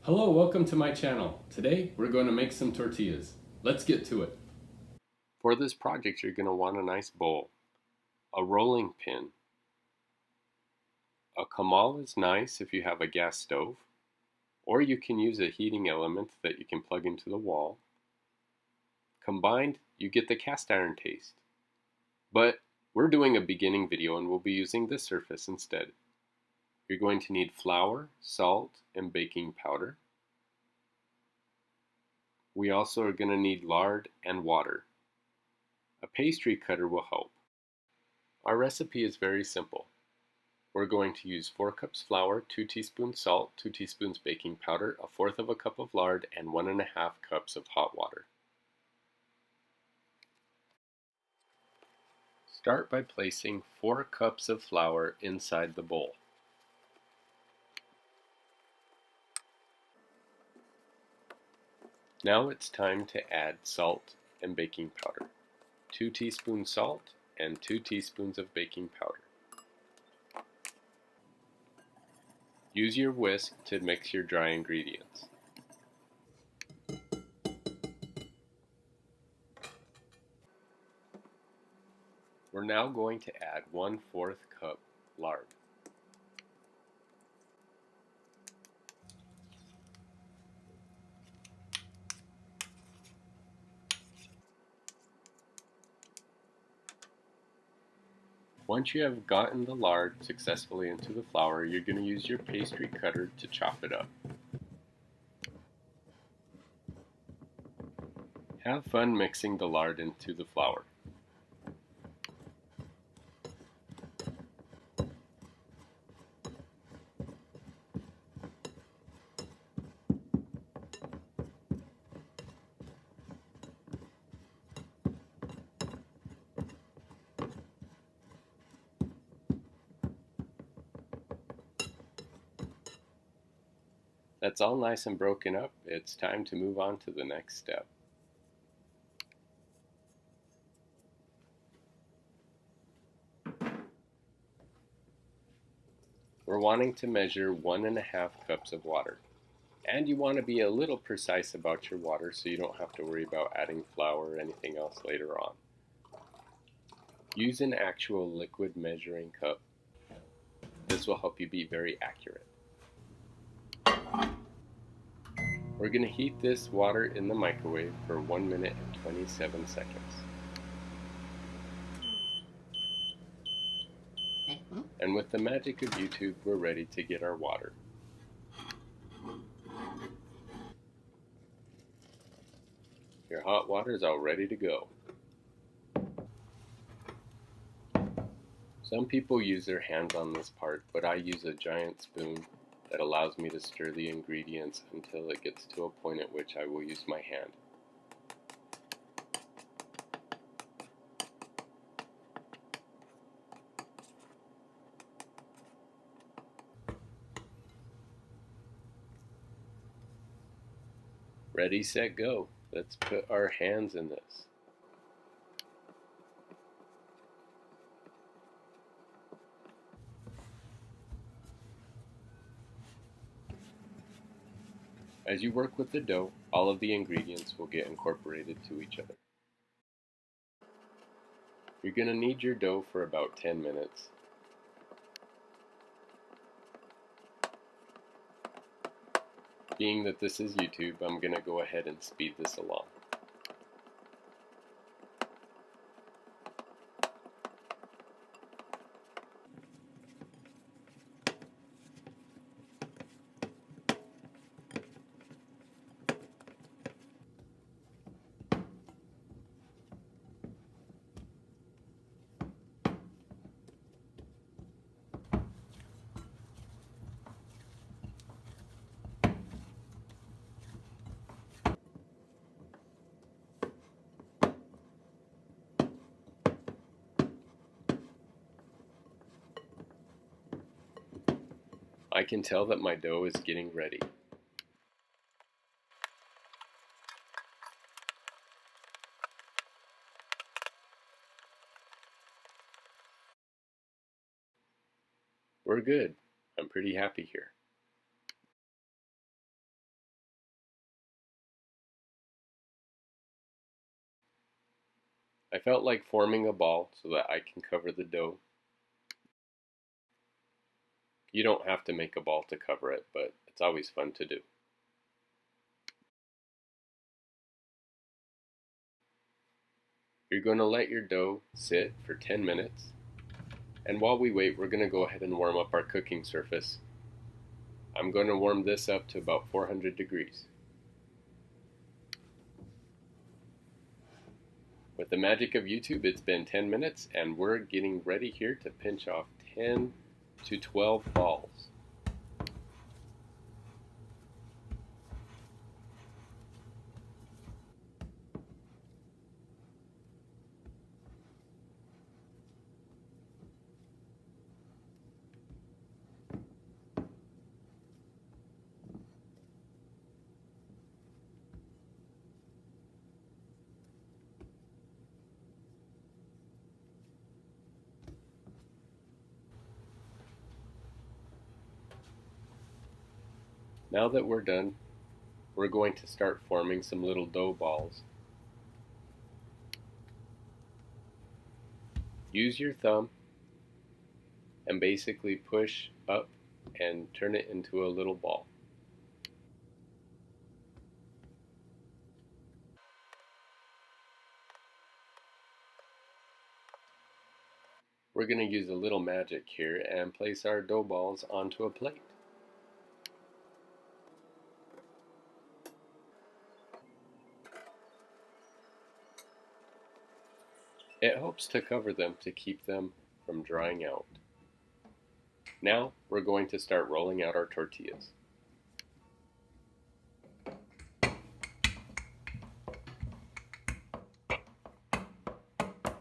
Hello, welcome to my channel. Today we're going to make some tortillas. Let's get to it. For this project, you're going to want a nice bowl, a rolling pin. A comal is nice if you have a gas stove, or you can use a heating element that you can plug into the wall. Combined, you get the cast iron taste. But we're doing a beginning video and we'll be using this surface instead. You're going to need flour, salt, and baking powder. We also are going to need lard and water. A pastry cutter will help. Our recipe is very simple. We're going to use 4 cups flour, 2 teaspoons salt, 2 teaspoons baking powder, a fourth of a cup of lard, and 1.5 cups of hot water. Start by placing 4 cups of flour inside the bowl. Now it's time to add salt and baking powder. 2 teaspoons salt and 2 teaspoons of baking powder. Use your whisk to mix your dry ingredients. We're now going to add 1/4 cup lard. Once you have gotten the lard successfully into the flour, you're going to use your pastry cutter to chop it up. Have fun mixing the lard into the flour. That's all nice and broken up. It's time to move on to the next step. We're wanting to measure 1.5 cups of water. And you want to be a little precise about your water so you don't have to worry about adding flour or anything else later on. Use an actual liquid measuring cup. This will help you be very accurate. We're going to heat this water in the microwave for 1 minute and 27 seconds. And with the magic of YouTube, we're ready to get our water. Your hot water is all ready to go. Some people use their hands on this part, but I use a giant spoon that allows me to stir the ingredients until it gets to a point at which I will use my hand. Ready, set, go. Let's put our hands in this. As you work with the dough, all of the ingredients will get incorporated to each other. You're going to knead your dough for about 10 minutes. Being that this is YouTube, I'm going to go ahead and speed this along. I can tell that my dough is getting ready. We're good. I'm pretty happy here. I felt like forming a ball so that I can cover the dough. You don't have to make a ball to cover it, but it's always fun to do. You're going to let your dough sit for 10 minutes. And while we wait, we're going to go ahead and warm up our cooking surface. I'm going to warm this up to about 400 degrees. With the magic of YouTube, it's been 10 minutes and we're getting ready here to pinch off 10 to 12 balls. Now that we're done, we're going to start forming some little dough balls. Use your thumb and basically push up and turn it into a little ball. We're going to use a little magic here and place our dough balls onto a plate. It helps to cover them to keep them from drying out. Now we're going to start rolling out our tortillas.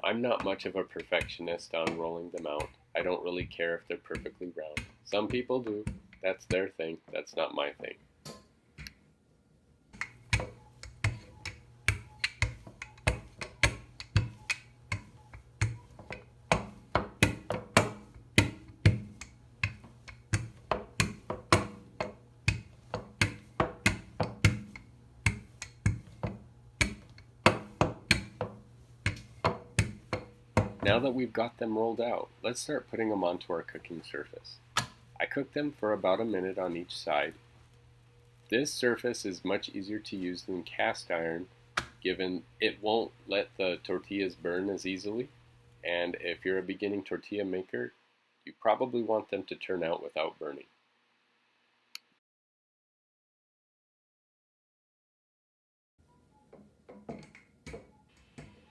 I'm not much of a perfectionist on rolling them out. I don't really care if they're perfectly round. Some people do. That's their thing. That's not my thing. Now that we've got them rolled out, let's start putting them onto our cooking surface. I cook them for about a minute on each side. This surface is much easier to use than cast iron, given it won't let the tortillas burn as easily. And if you're a beginning tortilla maker, you probably want them to turn out without burning.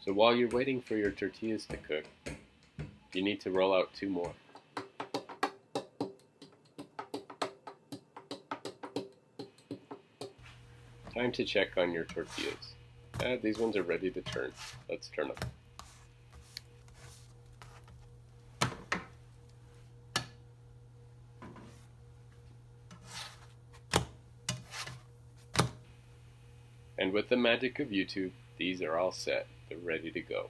So while you're waiting for your tortillas to cook, you need to roll out 2 more. Time to check on your tortillas. These ones are ready to turn. Let's turn them. And with the magic of YouTube, these are all set. They're ready to go.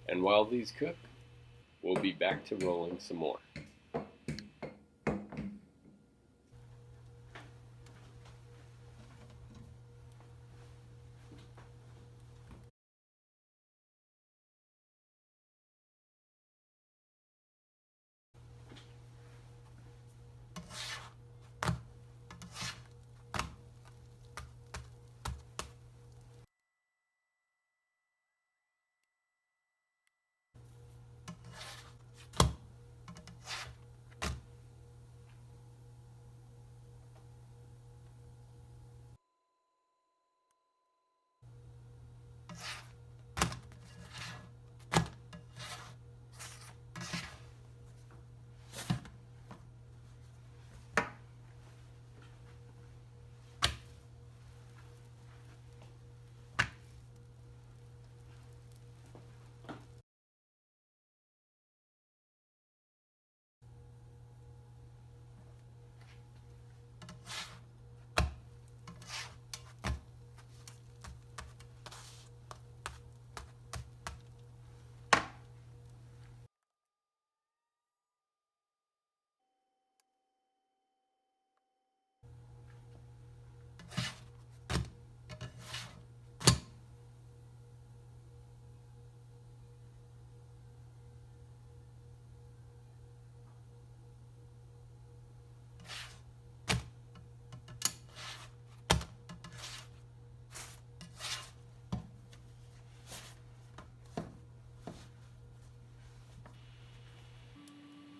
And while these cook, we'll be back to rolling some more.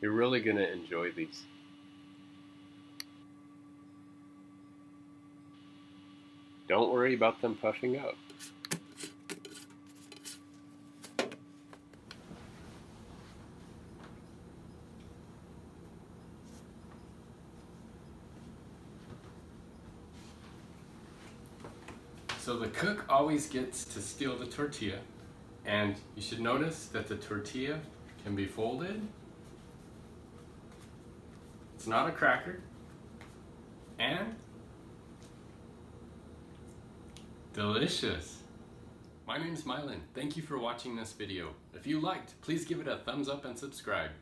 You're really going to enjoy these. Don't worry about them puffing up. So the cook always gets to steal the tortilla, and you should notice that the tortilla can be folded. It's not a cracker, and delicious. My name is Mylan. Thank you for watching this video. If you liked, please give it a thumbs up and subscribe.